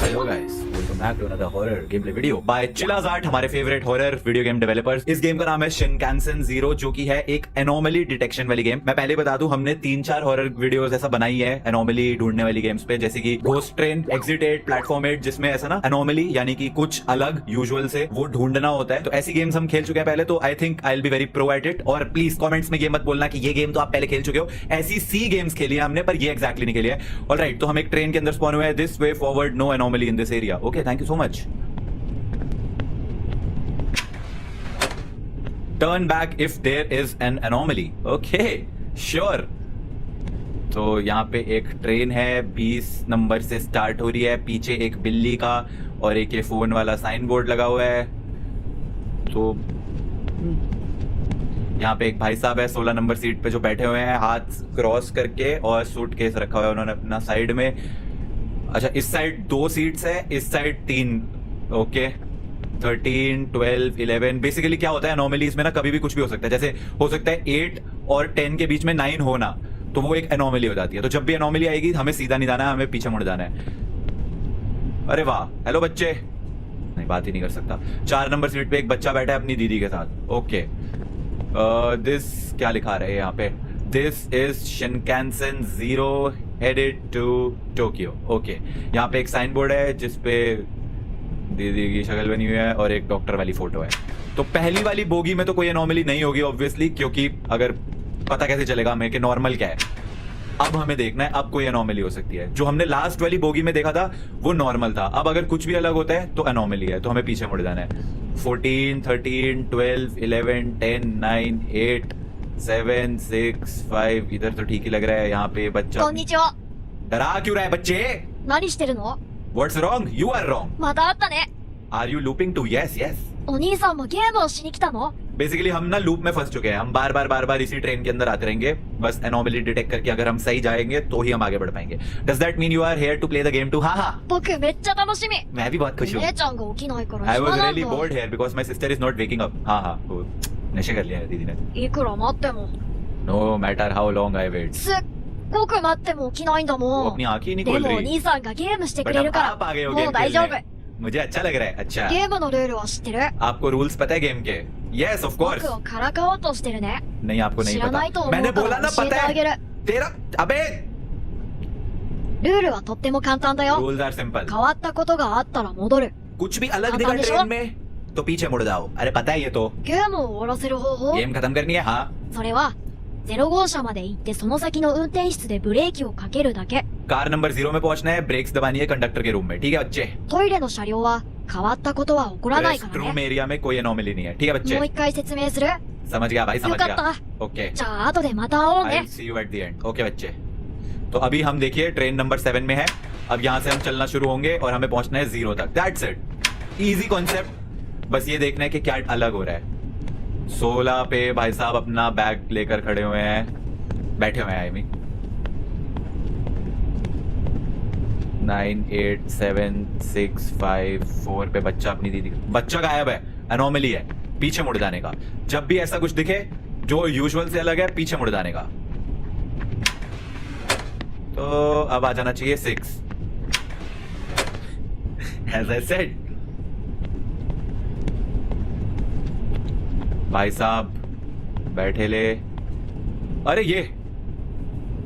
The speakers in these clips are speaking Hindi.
Hello guys, welcome back to another horror game play video by Chilla's Art, हमारे favourite horror video game developers. इस गेम का नाम है शिनकानसेन ज़ीरो, जो कि है एक एनोमली डिटेक्शन वाली गेम। मैं पहले बता दूं, हमने 3-4 हॉरर वीडियोस ऐसा बनाई है एनोमली ढूंढने वाली गेम्स पे, जैसे कि घोस्ट ट्रेन, एग्जिट 8, प्लेटफॉर्म 8, जिसमें ऐसा ना एनोमली यानी कि कुछ अलग यूजुअल से वो ढूंढना होता है। तो ऐसी गेम्स हम खेल चुके हैं पहले, तो I think I will be very pro at it. और प्लीज कमेंट्स में ये मत बोलना कि ये गेम तो आप पहले खेल चुके हो। ऐसी सी गेम्स खेली है हमने, पर ये एक्जैक्टली नहीं खेली है। ऑलराइट, तो हम एक ट्रेन के अंदर स्पॉन हुए हैं। This way forward, no anomaly in this area. Okay, thank you so much. Turn back if there is an anomaly. Okay, sure. तो यहाँ पे एक ट्रेन है, 20 नंबर से स्टार्ट हो रही है। पीछे एक बिल्ली का और एक ये फोन वाला साइन बोर्ड लगा हुआ है। तो यहाँ पे एक भाई साहब है 16 नंबर सीट पे जो बैठे हुए हैं, हाथ क्रॉस करके, और सूटकेस रखा हुआ है उन्होंने अपना साइड में। अच्छा, इस साइड 2 सीट्स है, इस साइड 3। ओके, 13, 12, 11। बेसिकली क्या होता है एनोमलीज में ना, कभी भी कुछ भी हो सकता है। जैसे हो सकता है 8 और 10 के बीच में 9 होना, तो वो एक एनोमली हो जाती है। तो जब भी एनोमली आएगी, हमें सीधा नहीं जाना है, हमें पीछे मुड़ जाना है। अरे वाह, हेलो बच्चे। नहीं, बात ही नहीं कर सकता। 4 नंबर सीट पे एक बच्चा बैठा है अपनी दीदी के साथ। ओके, दिस क्या लिखा रहा है यहाँ पे? This is Shinkansen zero headed to Tokyo. Okay, यहाँ पे एक साइन बोर्ड है जिसपे दीदी की शक्ल बनी हुई है और एक डॉक्टर वाली फोटो है। तो पहली वाली बोगी में तो कोई एनोमली नहीं होगी ऑब्वियसली, क्योंकि अगर पता कैसे चलेगा हमें कि नॉर्मल क्या है। अब हमें देखना है अब कोई एनोमली हो सकती है। जो हमने लास्ट वाली बोगी में देखा था वो नॉर्मल था। अब अगर कुछ भी अलग होता है तो एनोमली है, तो हमें पीछे मुड़ जाना है। 14, 13, 12, 11, 10, 9, 8, 7, 6, 5। इधर तो ठीक ही लग रहा है। यहाँ पे बच्चा こんにちは。 डरा क्यों रहा है बच्चे? 何してるの？ What's wrong? You are wrong. また会ったね。 Are you looping too? Yes, yes. お兄さんもゲームをしに来たの？ basically हम ना लूप में फंस चुके हैं। हम बार बार इसी ट्रेन के अंदर आते रहेंगे, बस एनोमली डिटेक्ट करके अगर हम सही जाएंगे तो ही हम आगे बढ़ पाएंगे। Does that mean you are here to play the game too? हाँ हाँ, 僕めっちゃ楽しみ。 मैं भी बहुत खुश हूँ। 姉ちゃんが起きないから I 暇 was なん really だ。 bored here because my sister is not waking up. हाँ हाँ, वो नशे कर लिया है दीदी ने।いくら待っても。 No matter how long I wait. すっごく待っても起きないんだ वो もん。 अपनी आंखें ही नहीं で खोल もお रही। 兄さんがゲームしてく But れ अब るか आप आ गए ら हो も गेम う大丈夫。 खेलने। मुझे अच्छा लग रहा है। अच्छा, ゲームのルールは知ってる？ आपको रूल्स पता है गेम के? Yes, of course. 僕をからかおうとしてるね。 नहीं, आपको 知 नहीं らないと पता। 思 मैंने うか बोला ら ना 教えて पता あげ है る。 तेरा। अबे ルールはとっても簡単だよ。 रूल्स आर सिंपल। 変わったことがあったら戻る。 कुछ भी अलग पता दिखा नहीं ट्रेन शो? में तो पीछे मुड़ जाओ। अरे पता है ये तो। ゲームを終わらせる方法？ गेम खत्म करनी है। हाँ, それは0号車まで行ってその先の運転室でブレーキをかけるだけ。 कार नंबर 0 में पहुंचना है, ब्रेक्स दबानी है कंडक्टर के रूम में। ठीक है बच्चे? トイレの車両は変わったことは起こらないか रेस्ट ら रूम ね。 एरिया में कोई एनोमली नहीं है। ठीक है もう बच्चे? 一回説明する？ समझ गया भाई, よ समझ かっ गया। た。 okay, じゃあ後でまた会おう I ね will see you at the end. Okay बच्चे, तो अभी हम देखिए ट्रेन नंबर 7 में है। अब यहाँ से हम चलना शुरू होंगे और हमें पहुंचना है 0 तक। That's it, easy concept. बस ये देखना है कि क्या अलग हो रहा है। 16 पे भाई साहब अपना बैग लेकर खड़े हुए हैं, बैठे हुए हैं। आई मीन 9, 8, 7, 6, 5, 4 पे बच्चा अपनी दीदी। बच्चा गायब है, एनोमली है। पीछे मुड़ जाने का। जब भी ऐसा कुछ दिखे जो यूजुअल से अलग है, पीछे मुड़ जाने का। तो अब आ जाना चाहिए 6। As I said, भाई साहब बैठे ले। अरे ये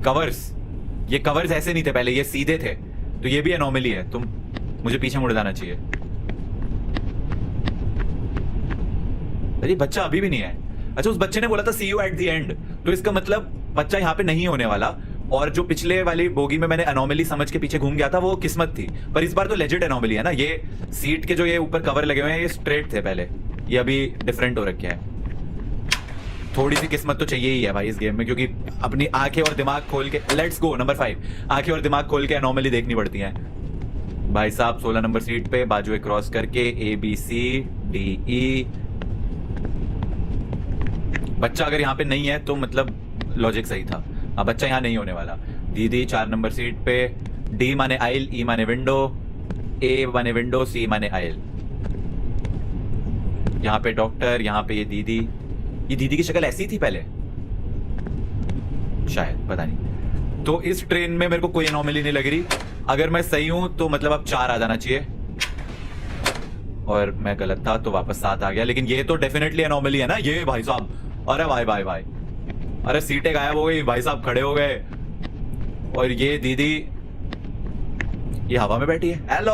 कवर्स ऐसे नहीं थे पहले, ये सीधे थे। तो ये भी एनोमली है। तुम, मुझे पीछे मुड़ जाना चाहिए। अरे बच्चा अभी भी नहीं है। अच्छा, उस बच्चे ने बोला था सी यू एट द एंड, तो इसका मतलब बच्चा यहाँ पे नहीं होने वाला। और जो पिछले वाली बोगी में मैंने एनोमली समझ के पीछे घूम गया था, वो किस्मत थी। पर इस बार तो लेजिट एनोमली है ना। ये सीट के जो ये ऊपर कवर लगे हुए हैं, ये स्ट्रेट थे पहले, ये अभी डिफरेंट हो रखे हैं। थोड़ी सी किस्मत तो चाहिए ही है भाई इस गेम में, क्योंकि अपनी आंखें और दिमाग खोल के, लेट्स गो नंबर 5, आंखें और दिमाग खोल के एनोमली देखनी पड़ती हैं। भाई साहब 16 नंबर सीट पे बाजुए क्रॉस करके ABCDE। बच्चा अगर यहाँ पे नहीं है तो मतलब लॉजिक सही था। अब बच्चा यहाँ नहीं होने वाला। दीदी 4 नंबर सीट पे, D माने आइल, E माने विंडो, A माने विंडो, C माने आइल। यहाँ पे डॉक्टर, यहाँ पे ये दीदी। ये दीदी की शक्ल ऐसी थी पहले शायद, पता नहीं। तो इस ट्रेन में मेरे को कोई एनोमली नहीं लग रही। अगर मैं सही हूं तो मतलब अब 4 आ जाना चाहिए, और मैं गलत था तो वापस 7 आ गया। लेकिन ये तो डेफिनेटली एनोमली है ना ये भाई साहब। अरे भाई भाई भाई, अरे सीटें गायब हो गई, भाई साहब खड़े हो गए। और ये दीदी ये हवा में बैठी है। हेलो,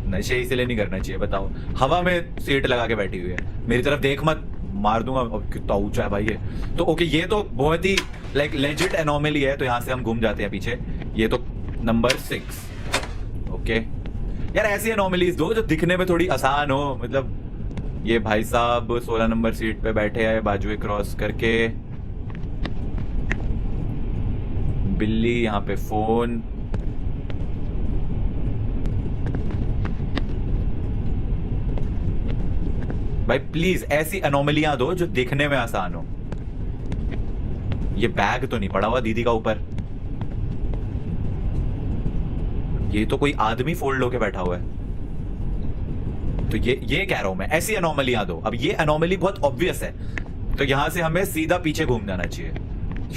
नशे इसलिए नहीं करना चाहिए बताओ, हवा में सीट लगा के बैठी हुई है। मेरी तरफ देख मत, मार दूंगा। अब कितना ऊंचा है भाई ये तो। ओके, ये तो बहुत ही लाइक लेजिट एनोमली है, तो यहां से हम घूम जाते हैं पीछे। ये तो नंबर 6। ओके यार, ऐसी एनोमलीज दो जो दिखने में थोड़ी आसान हो। मतलब ये भाई साहब 16 नंबर सीट पे बैठे हैं, बाजुए क्रॉस करके। बिल्ली यहाँ पे फोन। भाई प्लीज ऐसी एनोमलियां दो जो दिखने में आसान हो। ये बैग तो नहीं पड़ा हुआ दीदी का ऊपर? ये तो कोई आदमी फोल्ड होके बैठा हुआ है। तो ये कह रहा हूं मैं, ऐसी एनोमलियां दो। अब ये एनोमली बहुत ऑब्वियस है, तो यहां से हमें सीधा पीछे घूम जाना चाहिए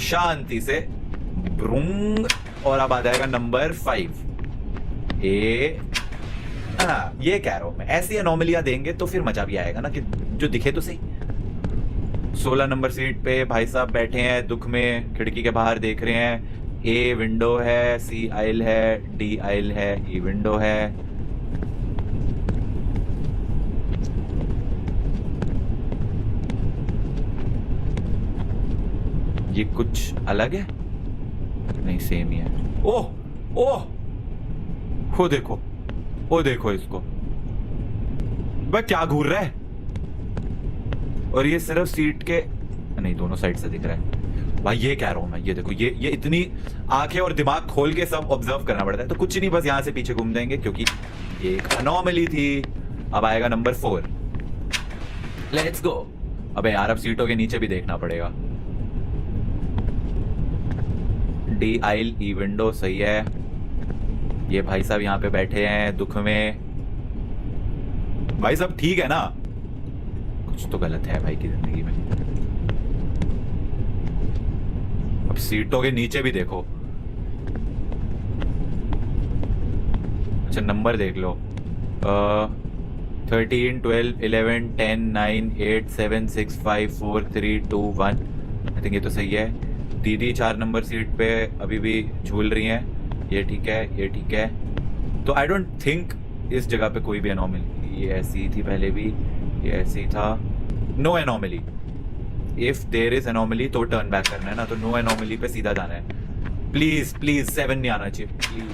शांति से। ब्रूंग, और अब आ जाएगा नंबर 5। ये कह रहा हूं मैं, ऐसी एनोमलियां देंगे तो फिर मजा भी आएगा ना, कि जो दिखे तो सही। 16 नंबर सीट पे भाई साहब बैठे हैं दुख में, खिड़की के बाहर देख रहे हैं। ए विंडो है, सी आइल है, डी आइल है, ई विंडो है। ये कुछ अलग है? नहीं, सेम ही है। ओह ओह, वो देखो, वो देखो इसको, वह क्या घूर रहा है। और ये सिर्फ सीट के नहीं, दोनों साइड से दिख रहा है भाई। ये कह रहा हूं मैं, ये देखो, ये इतनी आंखें और दिमाग खोल के सब ऑब्जर्व करना पड़ता है। तो कुछ नहीं, बस यहां से पीछे घूम जाएंगे, क्योंकि ये एक अनोमली थी। अब आएगा नंबर 4। Let's go. अबे यार, अब सीटों के नीचे भी देखना पड़ेगा। डी आइल, ई विंडो सही है। ये भाई साहब यहाँ पे बैठे हैं दुख में। भाई साहब ठीक है ना? कुछ तो गलत है भाई की जिंदगी में। अब सीटों के नीचे भी देखो। अच्छा, नंबर देख लो। 13, 12, 11, 10, 9, 8, 7, 6, 5, 4, 3, 2, 1। आई थिंक ये तो सही है। दीदी 4 नंबर सीट पे अभी भी झूल रही हैं। ये ठीक है, ये ठीक है। तो आई डोंट थिंक इस जगह पे कोई भी एनोमली। ये ऐसी थी पहले भी, ये ऐसे ही था। No anomaly. If there is anomaly तो टर्न बैक करना है ना, तो नो एनोमली पे सीधा जाना है। प्लीज प्लीज 7 नहीं आना चाहिए प्लीज।